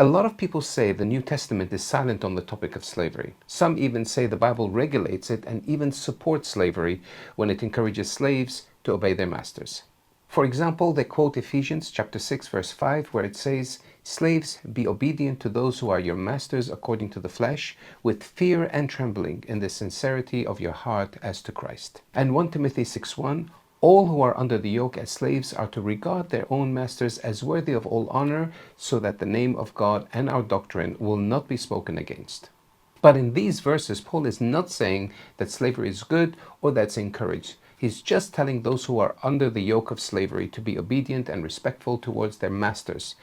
A lot of people say the New Testament is silent on the topic of slavery. Some even say the Bible regulates it and even supports slavery when it encourages slaves to obey their masters. For example, they quote Ephesians chapter 6 verse 5 where it says, "Slaves, be obedient to those who are your masters according to the flesh, with fear and trembling in the sincerity of your heart as to Christ." And 1 Timothy 6:1, "All who are under the yoke as slaves are to regard their own masters as worthy of all honor, so that the name of God and our doctrine will not be spoken against." But in these verses, Paul is not saying that slavery is good or that's encouraged. He's just telling those who are under the yoke of slavery to be obedient and respectful towards their masters.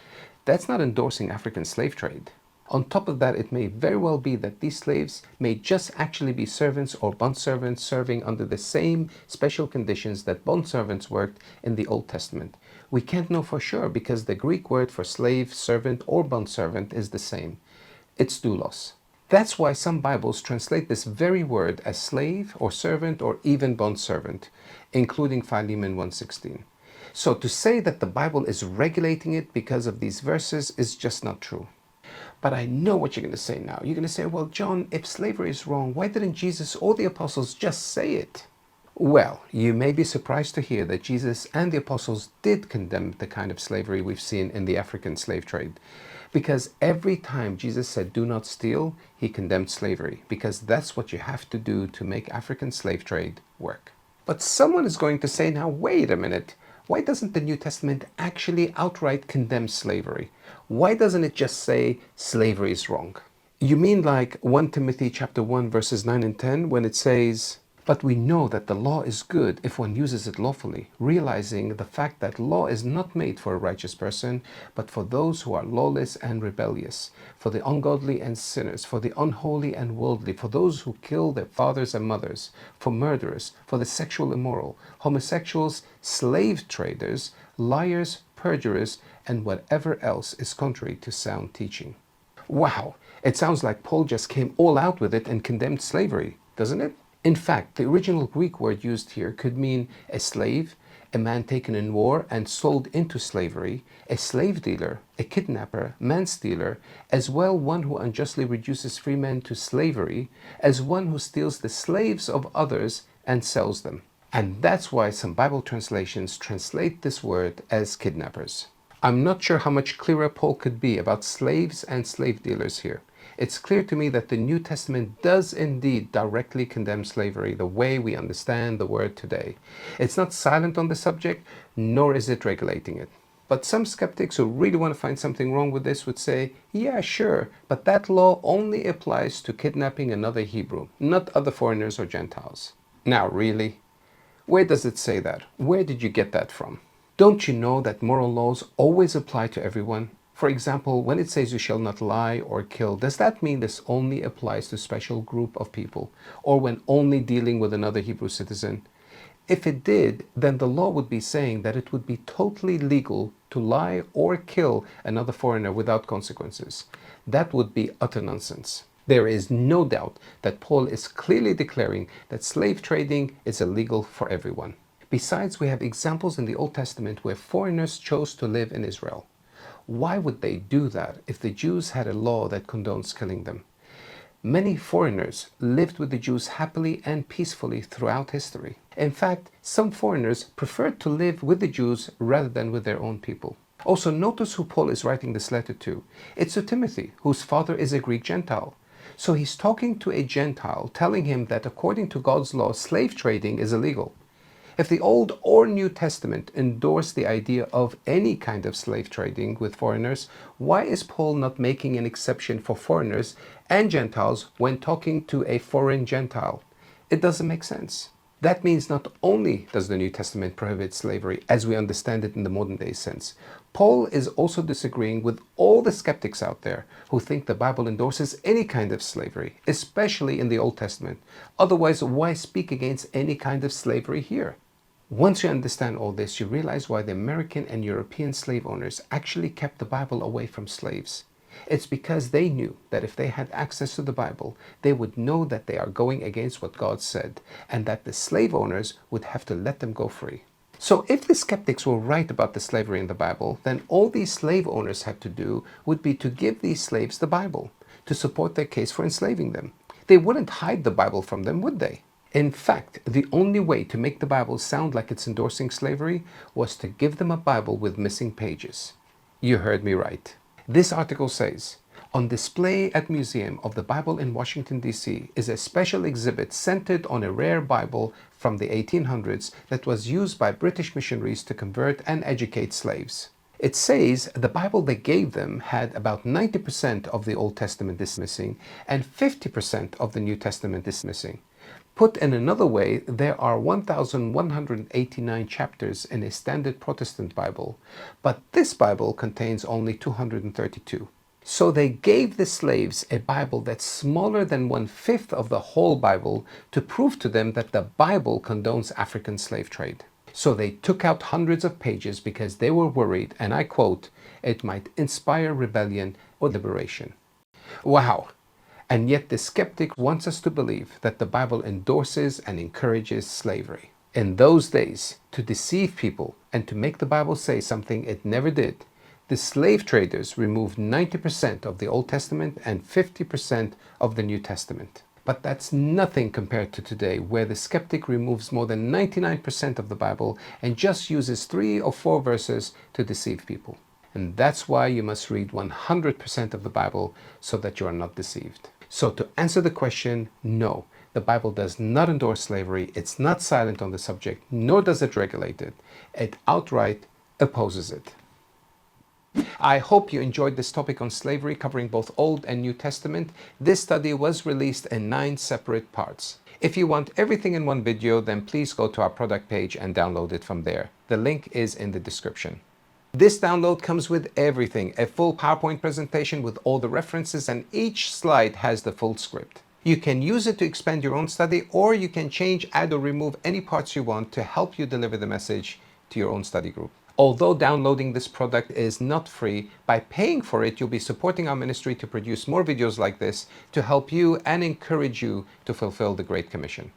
That's not endorsing African slave trade. On top of that, it may very well be that these slaves may just actually be servants or bondservants serving under the same special conditions that bondservants worked in the Old Testament. We can't know for sure because the Greek word for slave, servant, or bondservant is the same. It's doulos. That's why some Bibles translate this very word as slave or servant or even bondservant, including Philemon 1:16. So to say that the Bible is regulating it because of these verses is just not true. But I know what you're going to say now. You're going to say, well, John, if slavery is wrong, why didn't Jesus or the apostles just say it? Well, you may be surprised to hear that Jesus and the apostles did condemn the kind of slavery we've seen in the African slave trade. Because every time Jesus said, "do not steal," he condemned slavery, because that's what you have to do to make African slave trade work. But someone is going to say, now, wait a minute. Why doesn't the New Testament actually outright condemn slavery? Why doesn't it just say slavery is wrong? You mean like 1 Timothy chapter 1 verses 9 and 10 when it says, "But we know that the law is good if one uses it lawfully, realizing the fact that law is not made for a righteous person, but for those who are lawless and rebellious, for the ungodly and sinners, for the unholy and worldly, for those who kill their fathers and mothers, for murderers, for the sexual immoral, homosexuals, slave traders, liars, perjurers, and whatever else is contrary to sound teaching." Wow, it sounds like Paul just came all out with it and condemned slavery, doesn't it? In fact, the original Greek word used here could mean a slave, a man taken in war and sold into slavery, a slave dealer, a kidnapper, man-stealer, as well one who unjustly reduces free men to slavery, as one who steals the slaves of others and sells them. And that's why some Bible translations translate this word as kidnappers. I'm not sure how much clearer Paul could be about slaves and slave dealers here. It's clear to me that the New Testament does indeed directly condemn slavery the way we understand the word today. It's not silent on the subject, nor is it regulating it. But some skeptics who really want to find something wrong with this would say, yeah, sure, but that law only applies to kidnapping another Hebrew, not other foreigners or Gentiles. Now, really? Where does it say that? Where did you get that from? Don't you know that moral laws always apply to everyone? For example, when it says you shall not lie or kill, does that mean this only applies to a special group of people, or when only dealing with another Hebrew citizen? If it did, then the law would be saying that it would be totally legal to lie or kill another foreigner without consequences. That would be utter nonsense. There is no doubt that Paul is clearly declaring that slave trading is illegal for everyone. Besides, we have examples in the Old Testament where foreigners chose to live in Israel. Why would they do that if the Jews had a law that condones killing them? Many foreigners lived with the Jews happily and peacefully throughout history. In fact, some foreigners preferred to live with the Jews rather than with their own people. Also, notice who Paul is writing this letter to. It's to Timothy, whose father is a Greek Gentile. So he's talking to a Gentile, telling him that according to God's law, slave trading is illegal. If the Old or New Testament endorse the idea of any kind of slave trading with foreigners, why is Paul not making an exception for foreigners and Gentiles when talking to a foreign Gentile? It doesn't make sense. That means not only does the New Testament prohibit slavery as we understand it in the modern day sense, Paul is also disagreeing with all the skeptics out there who think the Bible endorses any kind of slavery, especially in the Old Testament. Otherwise, why speak against any kind of slavery here? Once you understand all this, you realize why the American and European slave owners actually kept the Bible away from slaves. It's because they knew that if they had access to the Bible, they would know that they are going against what God said, and that the slave owners would have to let them go free. So if the skeptics were right about the slavery in the Bible, then all these slave owners had to do would be to give these slaves the Bible to support their case for enslaving them. They wouldn't hide the Bible from them, would they? In fact, the only way to make the Bible sound like it's endorsing slavery was to give them a Bible with missing pages. You heard me right. This article says, on display at Museum of the Bible in Washington, D.C. is a special exhibit centered on a rare Bible from the 1800s that was used by British missionaries to convert and educate slaves. It says the Bible they gave them had about 90% of the Old Testament is missing and 50% of the New Testament is missing. Put in another way, there are 1,189 chapters in a standard Protestant Bible, but this Bible contains only 232. So they gave the slaves a Bible that's smaller than 1/5 of the whole Bible to prove to them that the Bible condones African slave trade. So they took out hundreds of pages because they were worried, and I quote, it might inspire rebellion or liberation. Wow! And yet the skeptic wants us to believe that the Bible endorses and encourages slavery. In those days, to deceive people and to make the Bible say something it never did, the slave traders removed 90% of the Old Testament and 50% of the New Testament. But that's nothing compared to today, where the skeptic removes more than 99% of the Bible and just uses 3 or 4 verses to deceive people. And that's why you must read 100% of the Bible so that you are not deceived. So to answer the question, no, the Bible does not endorse slavery. It's not silent on the subject, nor does it regulate it. It outright opposes it. I hope you enjoyed this topic on slavery, covering both Old and New Testament. This study was released in 9 separate parts. If you want everything in one video, then please go to our product page and download it from there. The link is in the description. This download comes with everything, a full PowerPoint presentation with all the references, and each slide has the full script. You can use it to expand your own study, or you can change, add, or remove any parts you want to help you deliver the message to your own study group. Although downloading this product is not free, by paying for it, you'll be supporting our ministry to produce more videos like this to help you and encourage you to fulfill the Great Commission.